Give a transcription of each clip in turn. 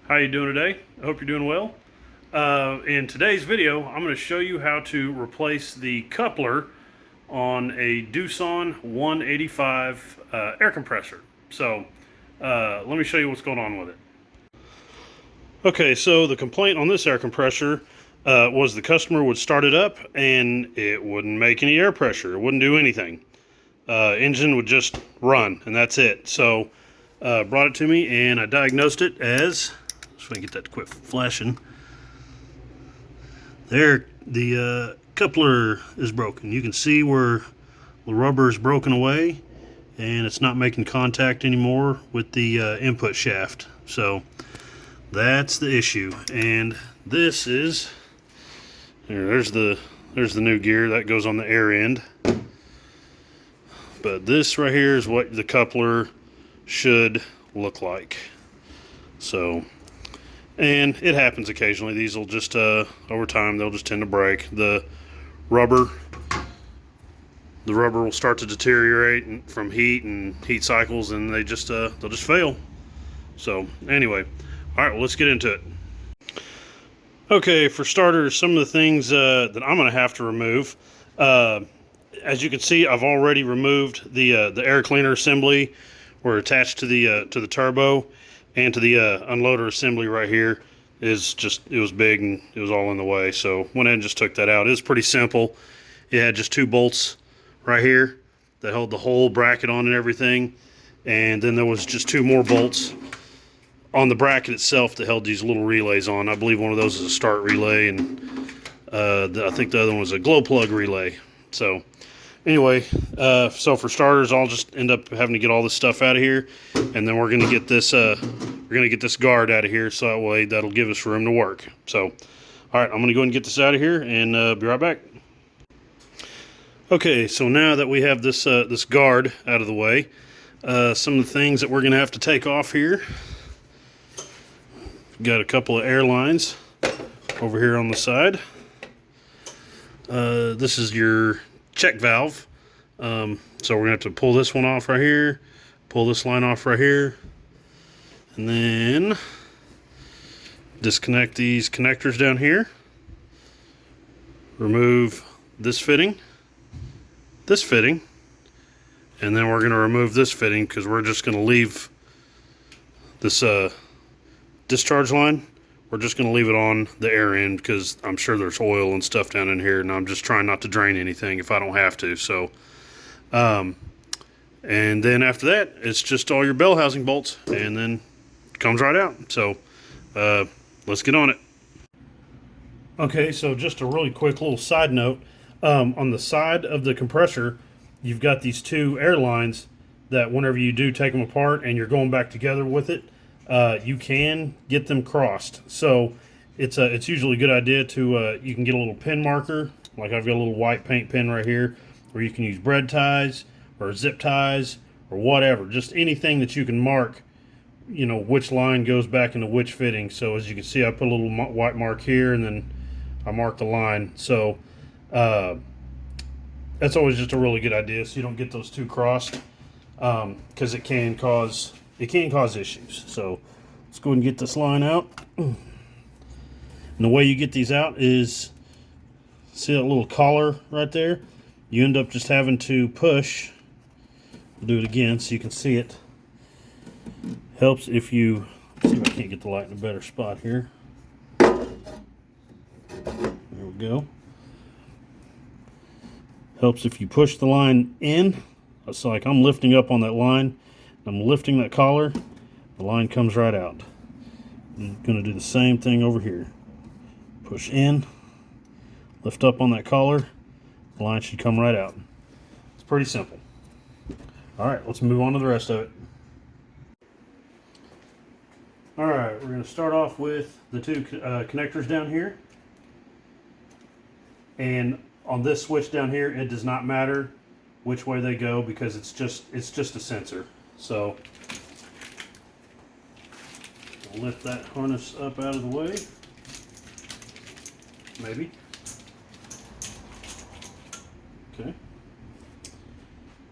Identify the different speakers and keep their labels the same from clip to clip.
Speaker 1: How you doing today? I hope you're doing well. In today's video, I'm going to show you how to replace the coupler on a Doosan 185 air compressor. So let me show you what's going on with it. Okay, so the complaint on this air compressor was the customer would start it up and it wouldn't make any air pressure. It wouldn't do anything. Engine would just run and that's it. So brought it to me and I diagnosed it as, just want to get that to quit flashing. There, the coupler is broken. You can see where the rubber is broken away and it's not making contact anymore with the input shaft. So that's the issue. And this is, there's the new gear that goes on the air end. But this right here is what the coupler should look like. So, and it happens occasionally. These will just over time they'll just tend to break. The rubber will start to deteriorate from heat and heat cycles, and they'll just fail. So anyway, all right, well, let's get into it. Okay, for starters, some of the things that I'm going to have to remove. As you can see, I've already removed the air cleaner assembly. Were attached to the turbo, and to the unloader assembly right here is just, it was big and it was all in the way. So went ahead and just took that out. It was pretty simple. It had just two bolts right here that held the whole bracket on and everything, and then there was just two more bolts on the bracket itself that held these little relays on. I believe one of those is a start relay, and I think the other one was a glow plug relay. So anyway, so for starters, I'll just end up having to get all this stuff out of here, and then we're gonna get this guard out of here, so that way that'll give us room to work. So, all right, I'm gonna go ahead and get this out of here, and be right back. Okay, so now that we have this this guard out of the way, some of the things that we're gonna have to take off here. Got a couple of air lines over here on the side. This is your check valve. So we're gonna have to pull this one off right here, pull this line off right here, and then disconnect these connectors down here, remove this fitting, and then we're gonna remove this fitting because we're just gonna leave this discharge line. We're just going to leave it on the air end because I'm sure there's oil and stuff down in here, and I'm just trying not to drain anything if I don't have to. So, and then after that, it's just all your bell housing bolts, and then it comes right out. So, let's get on it. Okay, so just a really quick little side note. On the side of the compressor, you've got these two air lines that whenever you do take them apart and you're going back together with it, you can get them crossed. So it's usually a good idea to you can get a little pin marker, like I've got a little white paint pen right here, or you can use bread ties or zip ties or whatever, just anything that you can mark, you know, which line goes back into which fitting. So as you can see, I put a little white mark here, and then I mark the line. So that's always just a really good idea, so you don't get those two crossed, because it can cause issues. So let's go ahead and get this line out. And the way you get these out is, see that little collar right there? You end up just having to push. I'll do it again so you can see it. Helps if you, see if I can't get the light in a better spot here. There we go. Helps if you push the line in. It's like I'm lifting up on that line. I'm lifting that collar, the line comes right out. I'm going to do the same thing over here. Push in, lift up on that collar, the line should come right out. It's pretty simple. All right, let's move on to the rest of it. All right, we're going to start off with the two connectors down here. And on this switch down here, it does not matter which way they go because it's just a sensor. So we'll lift that harness up out of the way, maybe. Okay.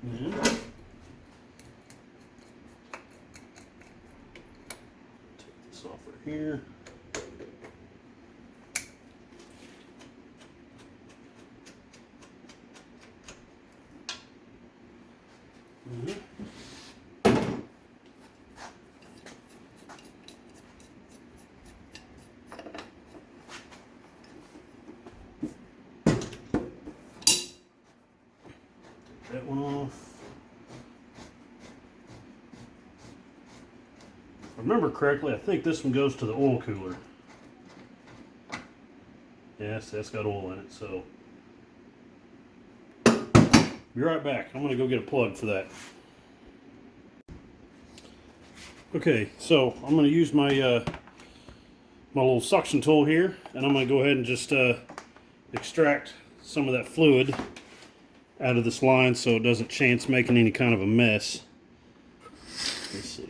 Speaker 1: And take this off. off right here. That one off. If I remember correctly, I think this one goes to the oil cooler. Yes, that's got oil in it, so. Be right back. I'm gonna go get a plug for that. Okay, so I'm gonna use my my little suction tool here, and I'm gonna go ahead and just extract some of that fluid out of this line so it doesn't chance making any kind of a mess. Let's see.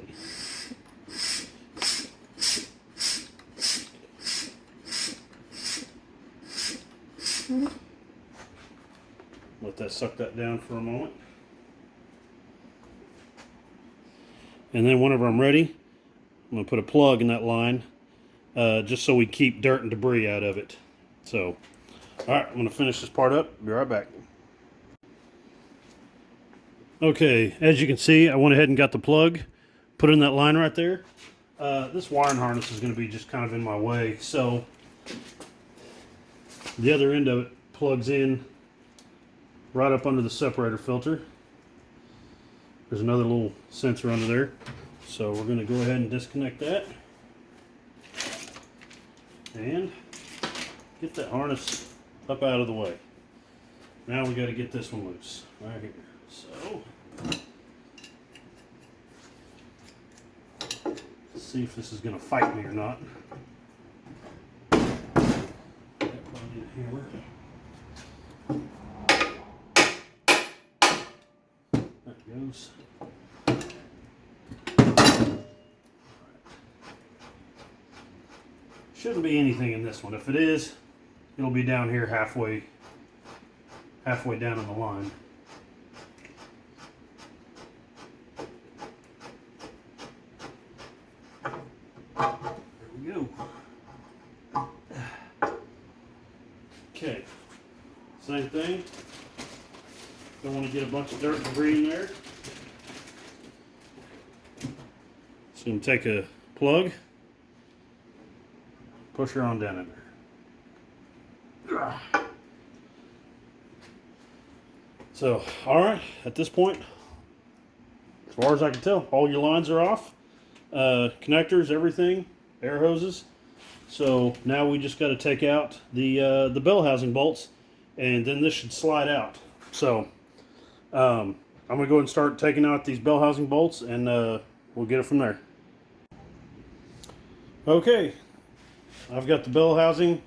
Speaker 1: Let that suck that down for a moment. And then whenever I'm ready, I'm going to put a plug in that line just so we keep dirt and debris out of it. So, alright, I'm going to finish this part up. Be right back. Okay, as you can see, I went ahead and got the plug, put in that line right there. This wiring harness is going to be just kind of in my way, so the other end of it plugs in right up under the separator filter. There's another little sensor under there, so we're going to go ahead and disconnect that and get that harness up out of the way. Now we got to get this one loose right here. So let's see if this is going to fight me or not. Hammer. There it goes. Shouldn't be anything in this one. If it is, it'll be down here halfway down on the line. There we go. Okay, same thing. Don't want to get a bunch of dirt and debris in there. So I'm going to take a plug, push her on down in there. So, alright, at this point, as far as I can tell, all your lines are off. Connectors, everything, air hoses. So now we just got to take out the bell housing bolts, and then this should slide out. So I'm going to go ahead and start taking out these bell housing bolts, and we'll get it from there. Okay, I've got the bell housing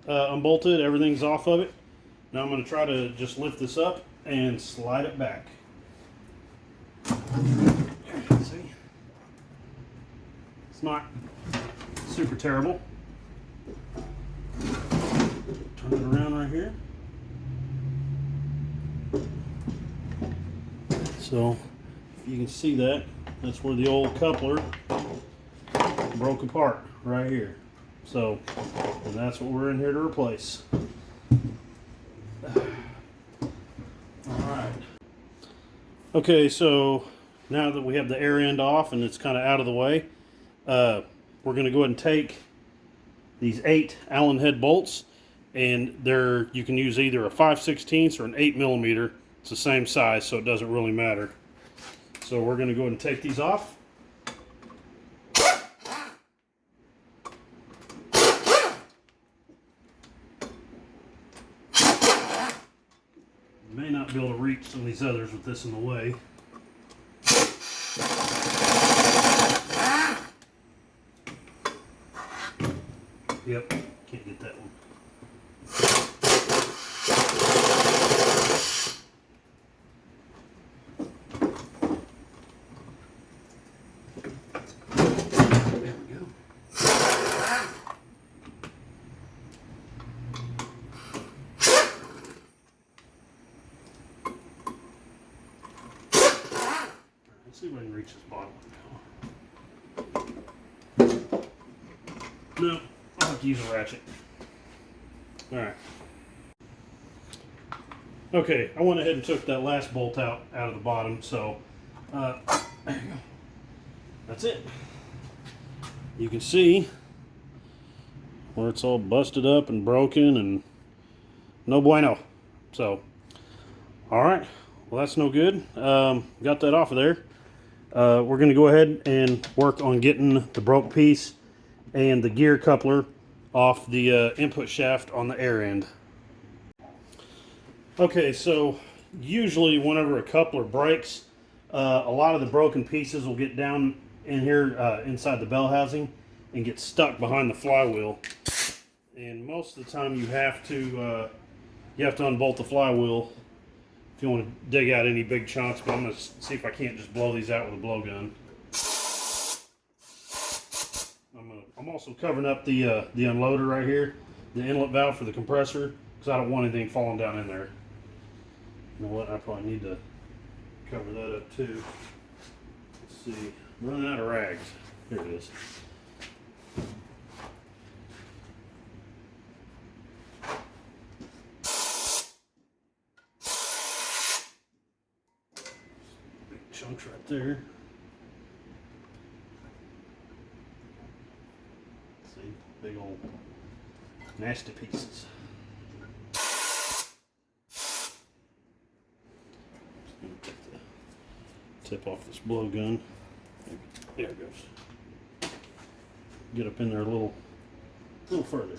Speaker 1: unbolted, everything's off of it. Now I'm going to try to just lift this up and slide it back. See? It's not super terrible. Turn it around right here. So, if you can see that, that's where the old coupler broke apart right here. So, and that's what we're in here to replace. Alright. Okay, so now that we have the air end off and it's kind of out of the way, we're going to go ahead and take these 8 Allen head bolts, and you can use either a 5/16 or an 8mm. It's the same size, so it doesn't really matter. So we're going to go ahead and take these off. May not be able to reach some of these others with this in the way. Yep, can't get that one. There we go. Let's see if I can reach this bottom one now. No, I'll have to use a ratchet. Alright. Okay, I went ahead and took that last bolt out of the bottom, so there you go. That's it. You can see where it's all busted up and broken and no bueno. So, alright, well that's no good. Got that off of there. We're going to go ahead and work on getting the broke piece and the gear coupler off the input shaft on the air end. Okay, so usually whenever a coupler breaks, a lot of the broken pieces will get down in here inside the bell housing and get stuck behind the flywheel. And most of the time you have to unbolt the flywheel if you want to dig out any big chunks, but I'm going to see if I can't just blow these out with a blowgun. I'm also covering up the unloader right here, the inlet valve for the compressor, because I don't want anything falling down in there. You know what, I probably need to cover that up too. Let's see, I'm running out of rags. Here it is. Big chunks right there. See, big old nasty pieces. Tip off this blowgun. There it goes. Get up in there a little further.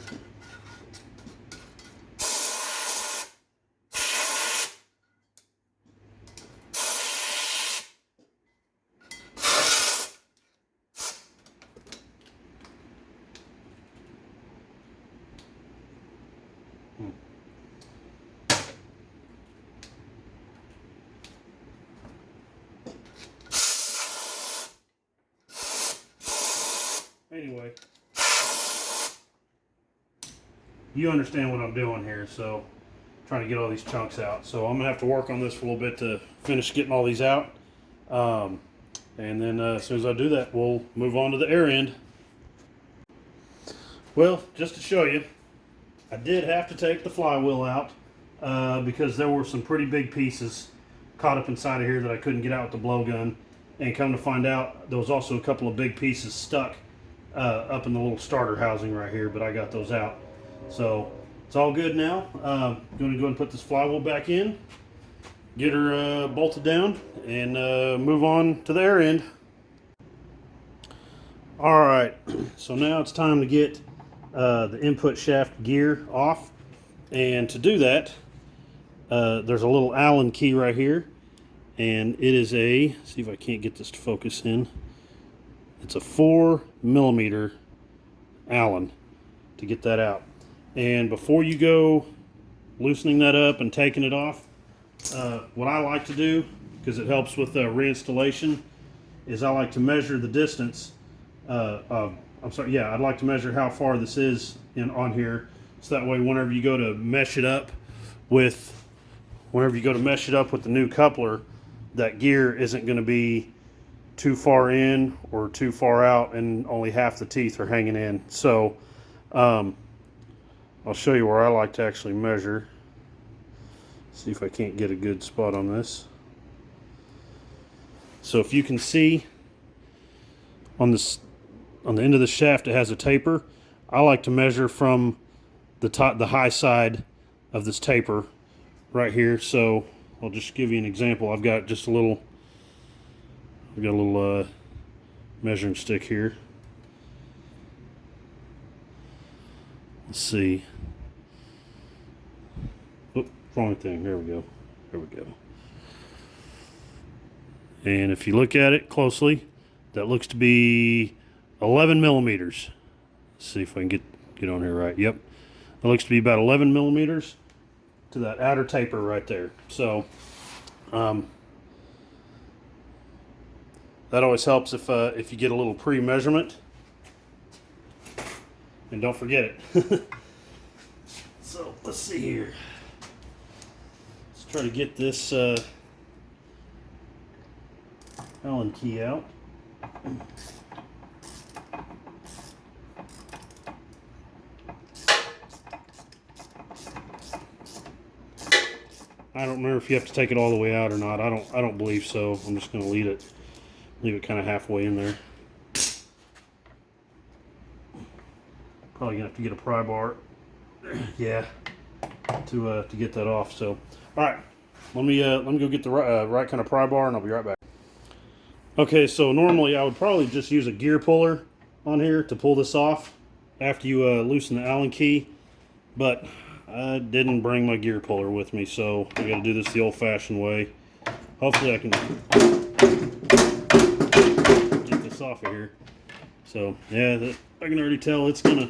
Speaker 1: Anyway, you understand what I'm doing here, so I'm trying to get all these chunks out. So I'm gonna have to work on this for a little bit to finish getting all these out. And then as soon as I do that, we'll move on to the air end. Well, just to show you, I did have to take the flywheel out because there were some pretty big pieces caught up inside of here that I couldn't get out with the blowgun. And come to find out, there was also a couple of big pieces stuck up in the little starter housing right here, but I got those out. So it's all good now. Going to go and put this flywheel back in, get her bolted down, and move on to the air end. Alright, so now it's time to get the input shaft gear off. And to do that, there's a little Allen key right here. And it is see if I can't get this to focus in. It's a 4mm Allen to get that out. And before you go loosening that up and taking it off, what I like to do, because it helps with reinstallation, is I like to measure the distance. I'd like to measure how far this is on here, so that way whenever you go to mesh it up with the new coupler, that gear isn't going to be too far in or too far out and only half the teeth are hanging in. So I'll show you where I like to actually measure. See if I can't get a good spot on this. So if you can see on the end of the shaft, it has a taper. I like to measure from the high side of this taper right here. So I'll just give you an example. I've got a little measuring stick here. Let's see. Oh, wrong thing. There we go. There we go. And if you look at it closely, that looks to be 11mm. Let's see if I can get on here right. Yep. It looks to be about 11mm to that outer taper right there. So that always helps if you get a little pre-measurement. And don't forget it. So let's see here. Let's try to get this Allen key out. I don't remember if you have to take it all the way out or not. I don't believe so. I'm just going to leave it kind of halfway in there. Probably gonna have to get a pry bar. Yeah, to get that off. So, all right, let me go get the right kind of pry bar, and I'll be right back. Okay, so normally I would probably just use a gear puller on here to pull this off after you loosen the Allen key, but I didn't bring my gear puller with me, so I got to do this the old-fashioned way. Hopefully I can get this off of here. So yeah, I can already tell it's gonna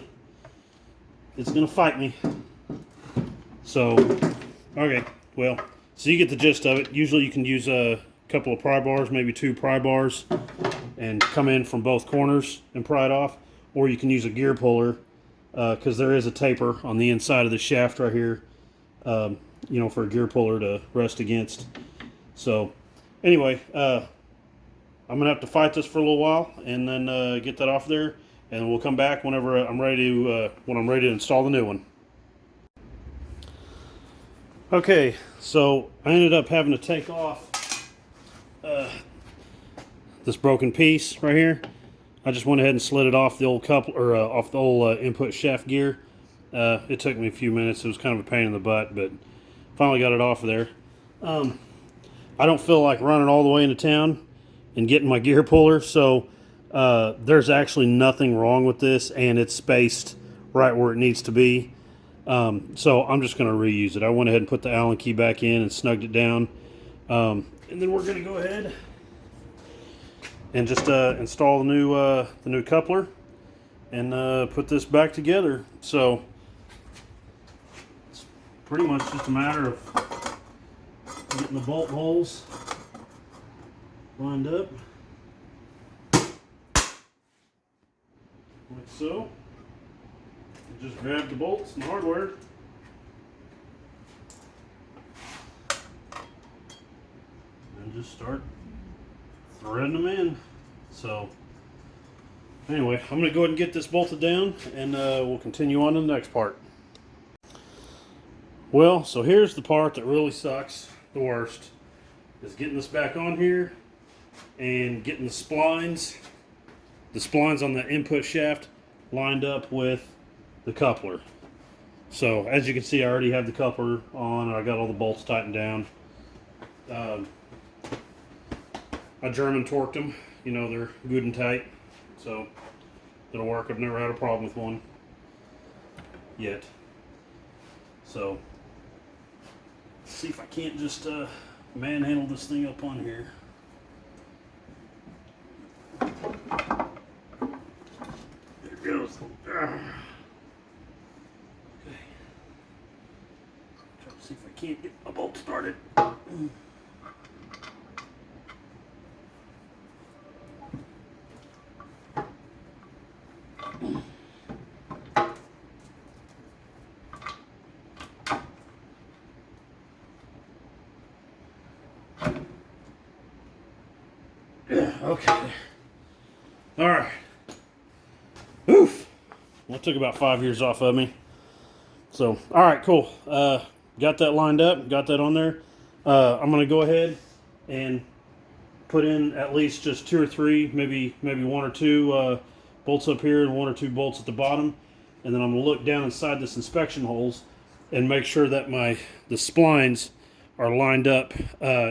Speaker 1: fight me. So okay, well, so you get the gist of it. Usually you can use a couple of pry bars, maybe 2 pry bars, and come in from both corners and pry it off, or you can use a gear puller because there is a taper on the inside of the shaft right here, you know, for a gear puller to rest against. So anyway, I'm gonna have to fight this for a little while and then get that off there, and we'll come back whenever I'm ready to install the new one. Okay, so I ended up having to take off this broken piece right here. I just went ahead and slid it off the old coupler, or off the old input shaft gear. It took me a few minutes. It was kind of a pain in the butt, but finally got it off of there. I don't feel like running all the way into town and getting my gear puller, so there's actually nothing wrong with this, and it's spaced right where it needs to be. So I'm just going to reuse it. I went ahead and put the Allen key back in and snugged it down, and then we're going to go ahead and just install the new coupler and put this back together. So it's pretty much just a matter of getting the bolt holes lined up like so. Just grab the bolts and hardware and just start threading them in. So anyway, I'm going to go ahead and get this bolted down, and we'll continue on to the next part. Well, so here's the part that really sucks the worst, is getting this back on here and getting the splines on the input shaft lined up with the coupler. So as you can see, I already have the coupler on, and I got all the bolts tightened down. I German torqued them, you know, they're good and tight, so it'll work. I've never had a problem with one yet. So let's see if I can't just manhandle this thing up on here. There it goes. Okay. Try to see if I can't get my bolt started. Okay. All right. Oof. Well, it took about 5 years off of me. So, all right, cool. Got that lined up. Got that on there. I'm going to go ahead and put in at least just 2 or 3, maybe 1 or 2 bolts up here and 1 or 2 bolts at the bottom. And then I'm going to look down inside this inspection holes and make sure that the splines are lined up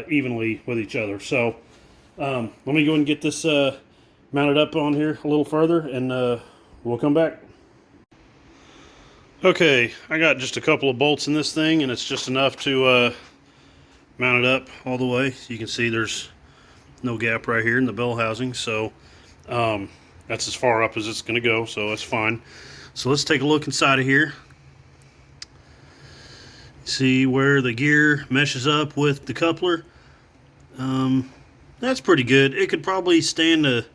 Speaker 1: evenly with each other. So let me go ahead and get this mounted up on here a little further, and we'll come back. Okay, I got just a couple of bolts in this thing, and it's just enough to mount it up all the way. So you can see there's no gap right here in the bell housing, so that's as far up as it's going to go, so that's fine. So let's take a look inside of here. See where the gear meshes up with the coupler. That's pretty good. It could probably stand to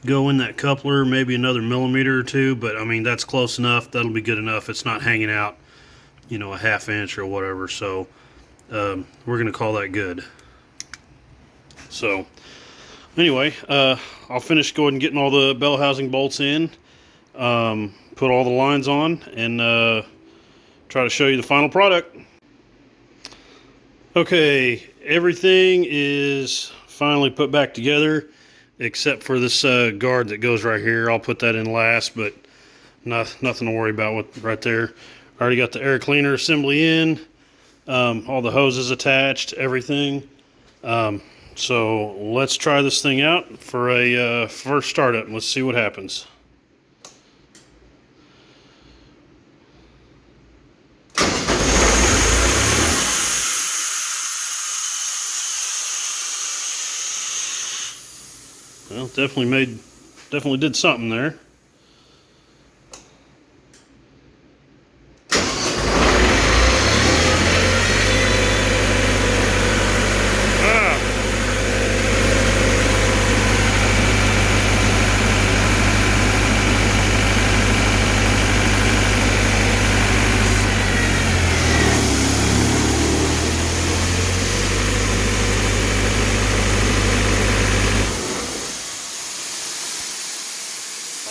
Speaker 1: go in that coupler maybe another millimeter or 2, but I mean, that's close enough. That'll be good enough. It's not hanging out, you know, a ½ inch or whatever. So we're going to call that good. So anyway, I'll finish going and getting all the bell housing bolts in, put all the lines on, and try to show you the final product. Okay, everything is finally put back together except for this guard that goes right here. I'll put that in last, but nothing to worry about with right there. Already got the air cleaner assembly in, all the hoses attached, everything. So let's try this thing out for a first startup. Let's see what happens. Well, definitely did something there.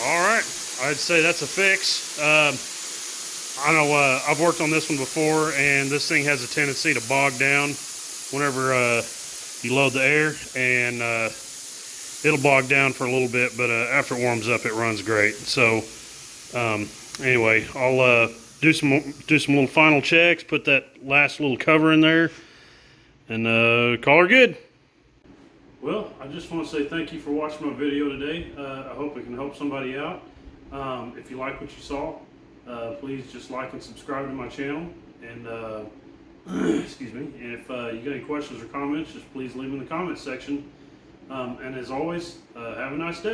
Speaker 1: All right, I'd say that's a fix. I know I've worked on this one before, and this thing has a tendency to bog down whenever you load the air, and it'll bog down for a little bit, but after it warms up, it runs great. So anyway, I'll do some little final checks, put that last little cover in there, and call her good. Well, I just want to say thank you for watching my video today. I hope it can help somebody out. If you like what you saw, please just like and subscribe to my channel. And excuse me. And if you got any questions or comments, just please leave them in the comments section. And as always, have a nice day.